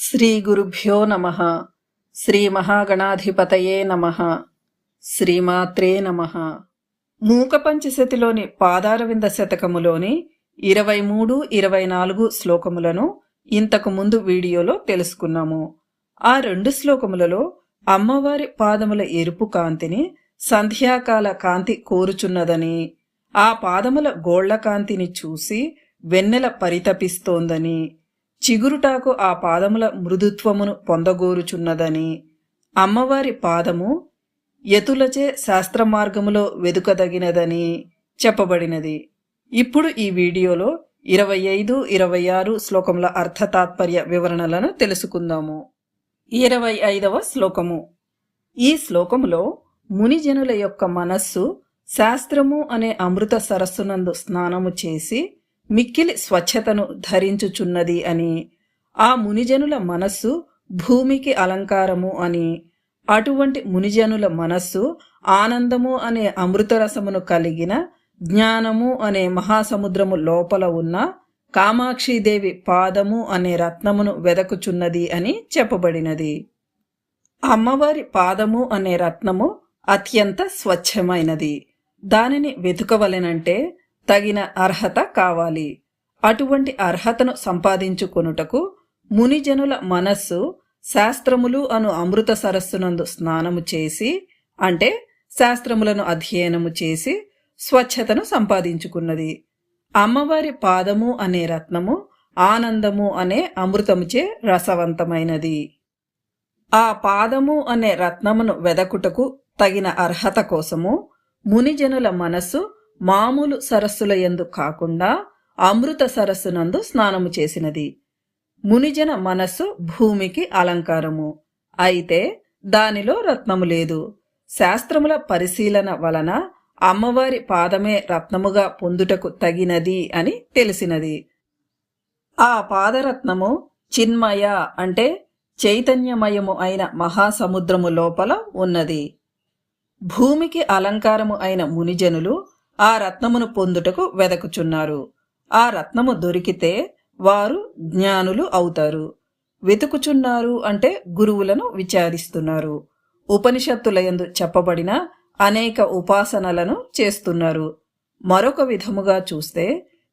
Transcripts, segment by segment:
శ్రీ గురుభ్యో నమః. శ్రీ మహాగణాధిపతయే నమః. శ్రీమాత్రే నమః. మూక పంచశతిలోని పాదారవింద శతకములోని 23, 24 శ్లోకములను ఇంతకు ముందు వీడియోలో తెలుసుకున్నాము. ఆ 2 శ్లోకములలో అమ్మవారి పాదముల ఎరుపు కాంతిని సంధ్యాకాల కాంతి కోరుచున్నదని, ఆ పాదముల గోళ్ల కాంతిని చూసి వెన్నెల పరితపిస్తోందని, చిగురుటాకు ఆ పాదముల మృదుత్వమును పొందగోరుచున్నదని, అమ్మవారి పాదము యతులచే శాస్త్రమార్గములో వెదుకదగినదని చెప్పబడినది. ఇప్పుడు ఈ వీడియోలో 25, 26 శ్లోకముల అర్థతాత్పర్య వివరణలను తెలుసుకుందాము. 25వ శ్లోకము. ఈ శ్లోకములో మునిజనుల యొక్క మనస్సు శాస్త్రము అనే అమృత సరస్సునందు స్నానము చేసి మిక్కిలి స్వచ్ఛతను ధరించుచున్నది అని, ఆ మునిజనుల మనస్సు భూమికి అలంకారము అని, అటువంటి మునిజనుల మనస్సు ఆనందము అనే అమృతరసమును కలిగిన జ్ఞానము అనే మహాసముద్రము లోపల ఉన్న కామాక్షీదేవి పాదము అనే రత్నమును వెదకుచున్నది అని చెప్పబడినది. అమ్మవారి పాదము అనే రత్నము అత్యంత స్వచ్ఛమైనది. దానిని వెతుకవలెనంటే తగిన అర్హత కావాలి. అటువంటి అర్హతను సంపాదించుకొనుటకు మునిజనుల మనస్సు శాస్త్రములు అను అమృత సరస్సునందు స్నానము చేసి, అంటే శాస్త్రములను అధ్యయనము చేసి స్వచ్ఛతను సంపాదించుకున్నది. అమ్మవారి పాదము అనే రత్నము ఆనందము అనే అమృతముచే రసవంతమైనది. ఆ పాదము అనే రత్నమును వెదకుటకు తగిన అర్హత కోసము మునిజనుల మనస్సు మామూలు సరస్సుల యందు కాకుండా అమృత సరస్సునందు స్నానము చేసినది. మునిజన మనస్సు భూమికి అలంకారము, అయితే దానిలో రత్నము లేదు. శాస్త్రముల పరిశీలన వలన అమ్మవారి పాదమే రత్నముగా పొందుటకు తగినది అని తెలిసినది. ఆ పాదరత్నము చిన్మయ అంటే చైతన్యమయము అయిన మహాసముద్రము లోపల ఉన్నది. భూమికి అలంకారము అయిన మునిజనులు ఆ రత్నమును పొందుటకు వెదకుచున్నారు. ఆ రత్నము దొరికితే వారు జ్ఞానులు అవుతారు. వెతుకుచున్నారు అంటే గురువులను విచారిస్తున్నారు. ఉపనిషత్తులయందు చెప్పబడిన అనేక ఉపాసనలను చేస్తున్నారు. మరొక విధముగా చూస్తే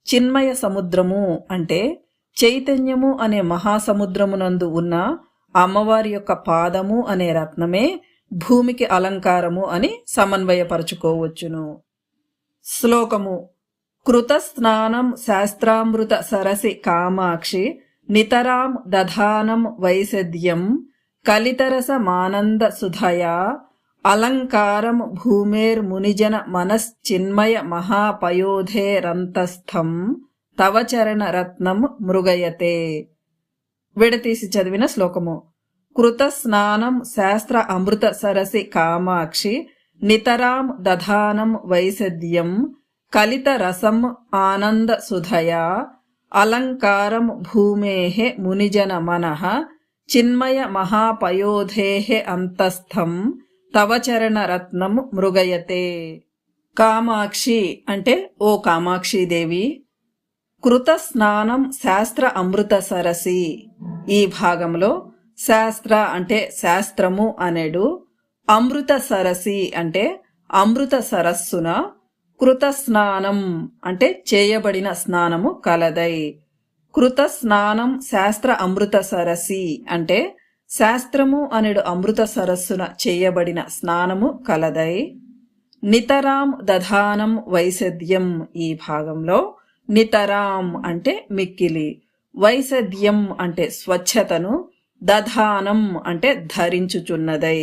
చిన్మయ సముద్రము అంటే చైతన్యము అనే మహాసముద్రమునందు ఉన్న అమ్మవారి యొక్క పాదము అనే రత్నమే భూమికి అలంకారము అని సమన్వయపరచుకోవచ్చును. శ్లోకము. కృతస్నానం శాస్త్రామృత సరసి కామాక్షి నితరాం దధానం వైసద్యం కలితరసమానంద సుధయా అలంకారం భూమేర్మునిజన మనశ్చిన్మయ మహాపయోధేరంతస్థం తవ చరణ రత్నం మృగయతే. విడతీసి చదివిన శ్లోకము. కృతస్నానం శాస్త్ర అమృత సరసి కామాక్షి నితరాం దధానం వైసద్యం కలిత రసం ఆనంద సుధయా అలంకారం భూమేః మునిజన మనః చిన్మయ మహాపయోధేః అంతస్థం తవ చరణ రత్నం మృగయతే. కామాక్షి అంటే ఓ కామాక్షీదేవి. కృత స్నానం శాస్త్ర అమృత సరసి. ఈ భాగంలో శాస్త్ర అంటే శాస్త్రము అనేడు, అమృత సరసి అంటే అమృత సరస్సున, కృత స్నానం అంటే చేయబడిన స్నానము కలదై. కృత స్నానం శాస్త్ర అమృత సరసి అంటే శాస్త్రము అనేడు అమృత సరస్సున చేయబడిన స్నానము కలదై. నితరాం దధానం వైసద్యం. ఈ భాగంలో నితరాం అంటే మిక్కిలి, వైసద్యం అంటే స్వచ్ఛతను, దధానం అంటే ధరించుచున్నదై.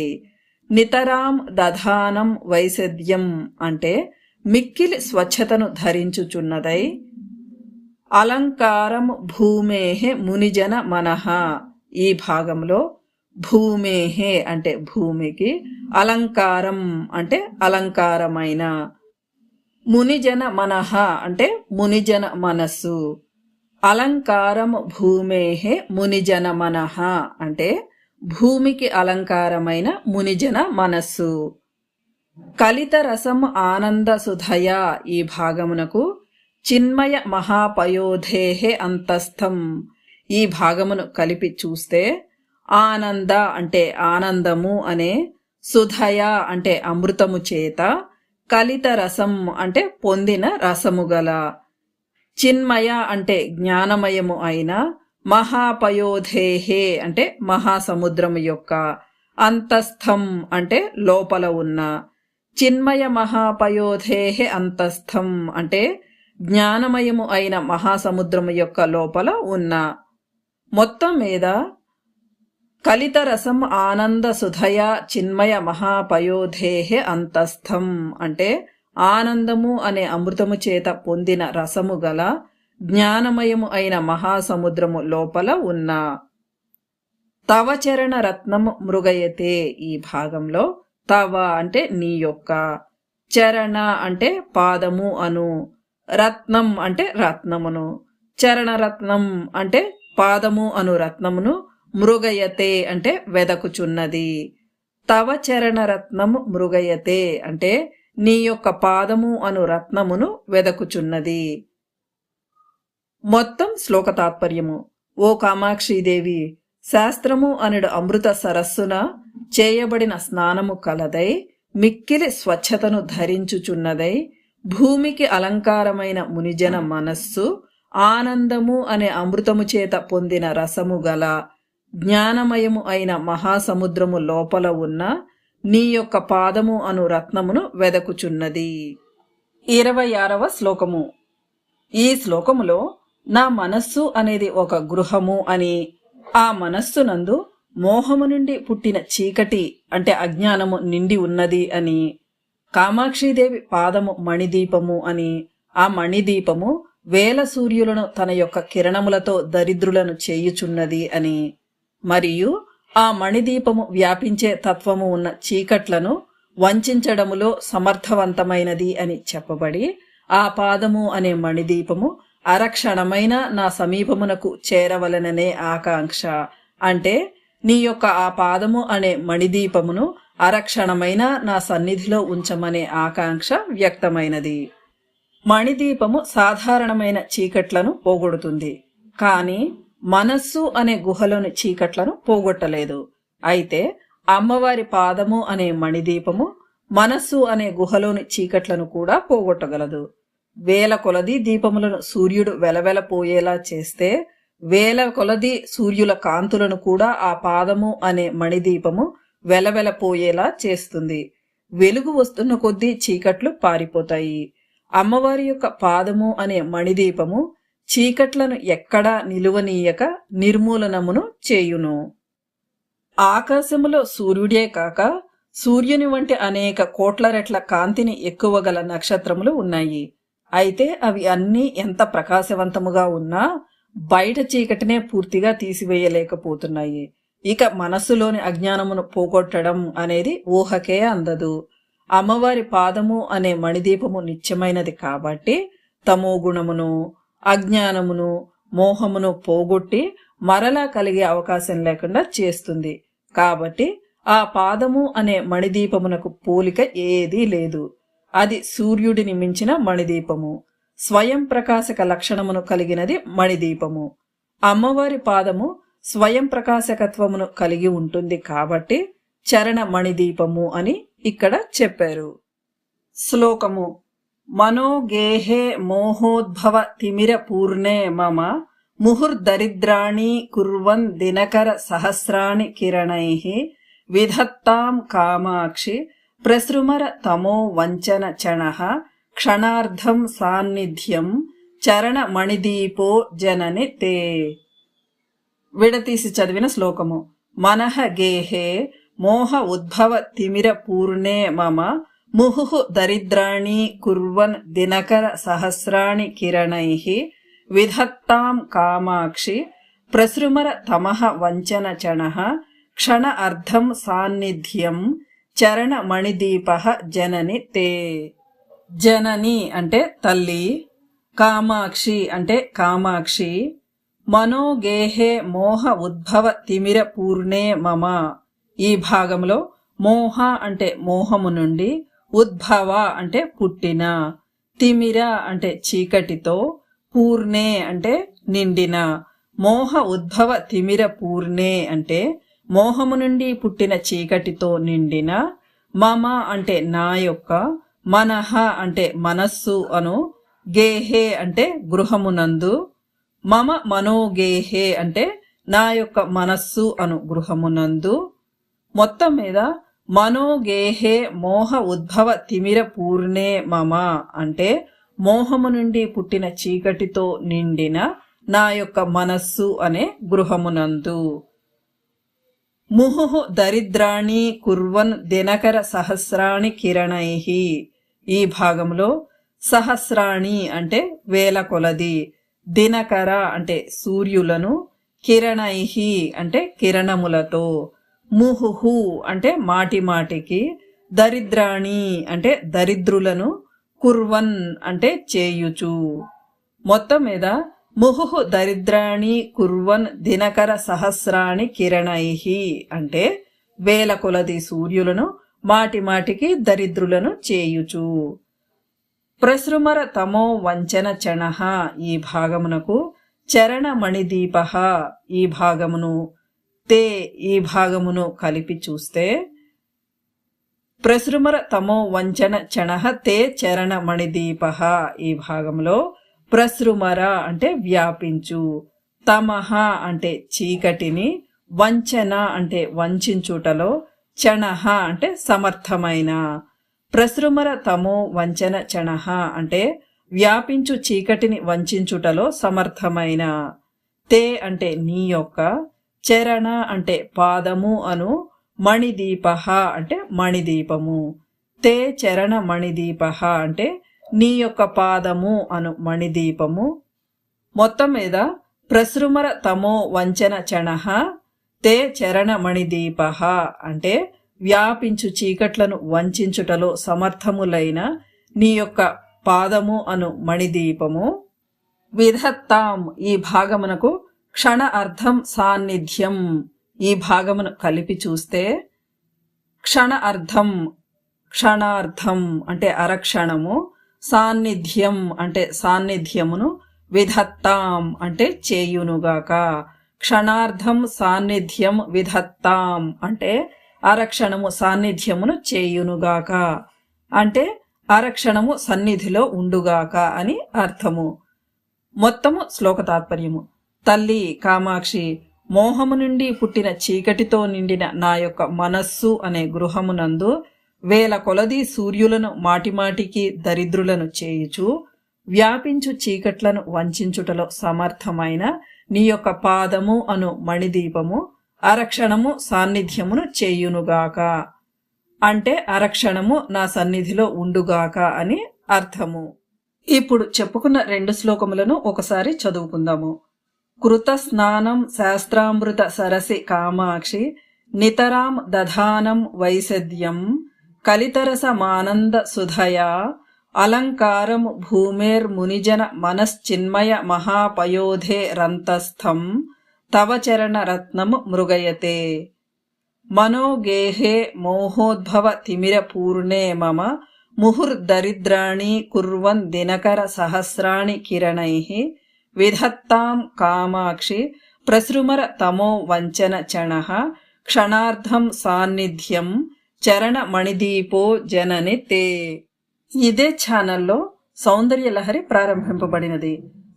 నితరాం దధానం వైసద్యం అంటే మిక్కిలి స్వచ్ఛతను ధరించుచున్నదై. అలంకారం భూమేః మునిజన మనః. ఈ భాగంలో భూమేః అంటే భూమికి, అలంకారం అంటే అలంకారమైన, మునిజన మనః అంటే మునిజన మనస్సు. అలంకారం భూమేః మునిజన మనః అంటే భూమికి అలంకారమైన మునిజన మనస్సు. కలిత రసం ఆనంద సుధయా. ఈ భాగమునకు చిన్మయ మహాపయోధేః అంతస్థం. ఈ భాగమును కలిపి చూస్తే ఆనంద అంటే ఆనందము అనే, సుధయ అంటే అమృతము చేత, కలిత రసం అంటే పొందిన రసము గల, చిన్మయ అంటే జ్ఞానమయము అయిన, మహాపయోధేహే అంటే మహాసముద్రము యొక్క, అంతస్థం అంటే లోపల ఉన్న, చిన్మయ మహాపయోధేహే అంతస్థం అంటే జ్ఞానమయము అయిన మహాసముద్రము యొక్క లోపల ఉన్న. మొత్తం మీద కలిత రసం ఆనంద సుధయ చిన్మయ మహాపయోధేహే అంతస్థం అంటే ఆనందము అనే అమృతము చేత పొందిన రసము గల జ్ఞానమయము అయిన మహాసముద్రము లోపల ఉన్న. తవ చరణ రత్నము మృగయతే, ఈ భాగంలో తవ అంటే నీ యొక్క, చరణ అంటే పాదము అను, రత్నం అంటే రత్నమును, చరణరత్నం అంటే పాదము అను రత్నమును, మృగయతే అంటే వెదకుచున్నది. తవ చరణరత్నము మృగయతే అంటే నీ యొక్క పాదము అను రత్నమును వెదకుచున్నది. మొత్తం శ్లోక తాత్పర్యము. ఓ కామాక్షీదేవి, శాస్త్రము అనడు అమృత సరస్సున చేయబడిన స్నానము కలదై, మిక్కిలి స్వచ్ఛతను ధరించుచున్నదై, భూమికి అలంకారమైన మునిజన మనస్సు ఆనందము అనే అమృతము చేత పొందిన రసము గల జ్ఞానమయము అయిన మహాసముద్రము లోపల ఉన్న నీ యొక్క పాదము అను రత్నమును వెదకుచున్నది. 26వ శ్లోకము. ఈ శ్లోకములో నా మనస్సు అనేది ఒక గృహము అని, ఆ మనస్సునందు మోహము నుండి పుట్టిన చీకటి అంటే అజ్ఞానము నిండి ఉన్నది అని, కామాక్షీదేవి పాదము మణిదీపము అని, ఆ మణిదీపము వేల సూర్యులను తన యొక్క కిరణములతో దరిద్రులను చేయుచున్నది అని, మరియు ఆ మణిదీపము వ్యాపించే తత్వము ఉన్న చీకట్లను వంచడములో సమర్థవంతమైనది అని చెప్పబడి, ఆ పాదము అనే మణిదీపము అరక్షణమైన నా సమీపమునకు చేరవలననే ఆకాంక్ష అంటే నీ యొక్క ఆ పాదము అనే మణిదీపమును అరక్షణమైన నా సన్నిధిలో ఉంచమనే ఆకాంక్ష వ్యక్తమైనది. మణిదీపము సాధారణమైన చీకట్లను పోగొడుతుంది, కాని మనస్సు అనే గుహలోని చీకట్లను పోగొట్టలేదు. అయితే అమ్మవారి పాదము అనే మణిదీపము మనస్సు అనే గుహలోని చీకట్లను కూడా పోగొట్టగలదు. వేల కొలది దీపములను సూర్యుడు వెలవెలపోయేలా చేస్తే వేల కొలది సూర్యుల కాంతులను కూడా ఆ పాదము అనే మణిదీపము వెలవెలపోయేలా చేస్తుంది. వెలుగు వస్తున్న కొద్దీ చీకట్లు పారిపోతాయి. అమ్మవారి యొక్క పాదము అనే మణిదీపము చీకట్లను ఎక్కడా నిలువనీయక నిర్మూలనమును చేయును. ఆకాశములో సూర్యుడే కాక సూర్యుని వంటి అనేక కోట్ల రెట్ల కాంతిని ఎక్కువ గల నక్షత్రములు ఉన్నాయి. అయితే అవి అన్నీ ఎంత ప్రకాశవంతముగా ఉన్నా బయట చీకటినే పూర్తిగా తీసివేయలేకపోతున్నాయి. ఇక మనస్సులోని అజ్ఞానమును పోగొట్టడం అనేది ఊహకే అందదు. అమ్మవారి పాదము అనే మణిదీపము నిత్యమైనది కాబట్టి తమో గుణమును అజ్ఞానమును మోహమును పోగొట్టి మరలా కలిగే అవకాశం లేకుండా చేస్తుంది. కాబట్టి ఆ పాదము అనే మణిదీపమునకు పోలిక ఏదీ లేదు. అది సూర్యుడిని మించిన మణిదీపము, స్వయం ప్రకాశక లక్షణమును కలిగినది మణిదీపము. అమ్మవారి పాదము స్వయం ప్రకాశకత్వమును కలిగి ఉంటుంది కాబట్టి చరణ మణిదీపము అని ఇక్కడ చెప్పారు. శ్లోకము. మనోగేహే మోహోద్భవ తిమిర పూర్ణే మమ ముహుర్దరిద్రాణి కుర్వన్ దినకర సహస్రాణి కిరణైః విధత్తాం కామాక్షి ప్రసృమర తమో వంచన చణః క్షణార్ధం సాన్నిధ్యం చరణ మణిదీపో జనని తే. విడతీసి చదివిన శ్లోకము. మనః గేహే మోహ ఉద్భవ తిమిర పూర్ణే మమ ముహుః దరిద్రాణి కుర్వన్ దినకర సహస్రాణి కిరణైః విధత్తాం కామాక్షి ప్రసృమర తమః వంచన చణః క్షణ అర్ధం సాన్నిధ్యం చరణ మణిదీపః జనని తే. జనని అంటే తల్లి, కామాక్షి అంటే కామాక్షి, మనోగేహే మోహ ఉద్భవ తిమిర పూర్ణే మమ. ఈ భాగంలో మోహ అంటే మోహము నుండి, ఉద్భవ అంటే పుట్టిన, తిమిర అంటే చీకటితో, పూర్ణే అంటే నిండిన, మోహ ఉద్భవ తిమిర పూర్ణే అంటే మోహము నుండి పుట్టిన చీకటితో నిండిన, మమ అంటే నా యొక్క, మనః అంటే మనస్సు అను, గేహే అంటే గృహమునందు, మమ మనోగేహే అంటే నా యొక్క మనస్సు అను గృహమునందు. మొత్తం మీద మనోగేహే మోహ ఉద్భవ తిమిర పూర్ణే మమ అంటే మోహము నుండి పుట్టిన చీకటితో నిండిన నా యొక్క మనస్సు అనే గృహమునందు. ముహు దరిద్రాణి కుర్వన్ దినకర సహస్రాణి కిరణైహి. ఈ భాగంలో సహస్రాణి అంటే వేల కొలది, దినకర అంటే సూర్యులను, కిరణైహి అంటే కిరణములతో, ముహుహు అంటే మాటి మాటికి, దరిద్రాణి అంటే దరిద్రులను, కుర్వన్ అంటే చేయుచు. మొత్తం మీద ముహుహు దరిద్రాణి కుర్వన్ దినకర సహస్రాణి కిరణైహి అంటే వేల కొలది సూర్యులను మాటి మాటికి దరిద్రులను చేయుచు. ప్రసృమర తమో వంచన చణః. ఈ భాగమునకు చరణ మణిదీప ఈ భాగమును, తే ఈ భాగమును కలిపి చూస్తే ప్రసృమర తమో వంచన చణః తే చరణ మణిదీప. ఈ భాగంలో ప్రసృమర అంటే వ్యాపించు, తమః అంటే చీకటిని, వంచన అంటే వంచుటలో, చణః అంటే సమర్థమైన. ప్రసృమర తమో వంచన చణః అంటే వ్యాపించు చీకటిని వంచుటలో సమర్థమైన. తే అంటే నీ యొక్క, చరణ అంటే పాదము అను, మణిదీప అంటే మణిదీపము. తే చరణ మణిదీప అంటే నీ యొక్క పాదము అను మణిదీపము. మొత్తం మీద ప్రసృమర తమో వంచన చణః తే చరణ మణిదీప అంటే వ్యాపించు చీకట్లను వంచుటలో సమర్థములైన నీ యొక్క పాదము అను మణిదీపము. విధత్తాం. ఈ భాగమునకు క్షణ అర్థం సాన్నిధ్యం. ఈ భాగమును కలిపి చూస్తే క్షణ అర్థం, క్షణార్థం అంటే అరక్షణము, సాన్నిధ్యం అంటే సాన్నిధ్యమును, విధత్తాం అంటే చేయునుగాక. క్షణార్థం సాన్నిధ్యం విధత్తాం అంటే అరక్షణము సాన్నిధ్యమును చేయునుగాక అంటే అరక్షణము సన్నిధిలో ఉండుగాక అని అర్థము. మొత్తము శ్లోక తాత్పర్యము. తల్లి కామాక్షి, మోహము నుండి పుట్టిన చీకటితో నిండిన నా యొక్క మనస్సు అనే గృహమునందు వేల కొలది సూర్యులను మాటిమాటికి దరిద్రులను చేయుచు, వ్యాపించు చీకట్లను వంచుటలో సమర్థమైన నీ యొక్క పాదము అను మణిదీపము అరక్షణము సాన్నిధ్యమును చేయునుగాక అంటే అరక్షణము నా సన్నిధిలో ఉండుగాక అని అర్థము. ఇప్పుడు చెప్పుకున్న 2 శ్లోకములను ఒకసారి చదువుకుందాము. కృత స్నానం శాస్త్రామృత సరసి కామాక్షి నితరాం దధానం వైసద్యం కలితరసమానంద సుధయా అలంకారం భూమేర్మునిజన మనశ్చిన్మయ మహాపయోధే రంతస్థం తవ చరణ రత్నము మృగయతే. మనోగేహే మోహోద్భవ తిమిర పూర్ణే మమ ముహుర్దరిద్రాణి కుర్వన్ దినకర సహస్రాణి కిరణైః విధత్తాం కామాక్షి ప్రసృమర తమో వంచన చణః క్షణార్థం సాన్నిధ్యం చరణ మణిదీపో జనని తే. ఇదే ఛానల్లో సౌందర్యలహరి ప్రారంభింపబడినది.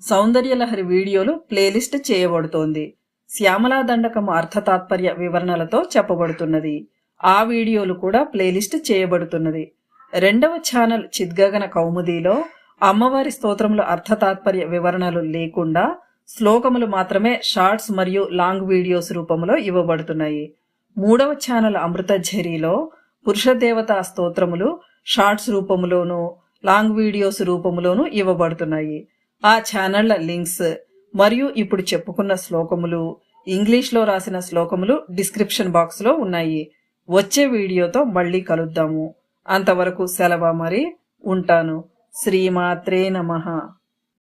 సౌందర్యలహరి వీడియోలు ప్లేలిస్ట్ చేయబడుతోంది. శ్యామలా దండకము అర్థతాత్పర్య వివరణలతో చెప్పబడుతున్నది. ఆ వీడియోలు కూడా ప్లేలిస్ట్ చేయబడుతున్నది. 2వ ఛానల్ చిద్గగన కౌముదీలో అమ్మవారి స్తోత్రముల అర్థతాత్పర్య వివరణలు లేకుండా శ్లోకములు మాత్రమే షార్ట్స్ మరియు లాంగ్ వీడియోస్ రూపంలో ఇవ్వబడుతున్నాయి. 3వ ఛానల్ అమృతఝరీలో పురుషదేవతా స్తోత్రములు షార్ట్స్ రూపములోను లాంగ్ వీడియోస్ రూపములోను ఇవ్వబడుతున్నాయి. ఆ ఛానళ్ల లింక్స్ మరియు ఇప్పుడు చెప్పుకున్న శ్లోకములు, ఇంగ్లీష్లో రాసిన శ్లోకములు డిస్క్రిప్షన్ బాక్స్లో ఉన్నాయి. వచ్చే వీడియోతో మళ్ళీ కలుద్దాము. అంతవరకు సెలవు. మరి ఉంటాను. శ్రీమాత్రే నమః.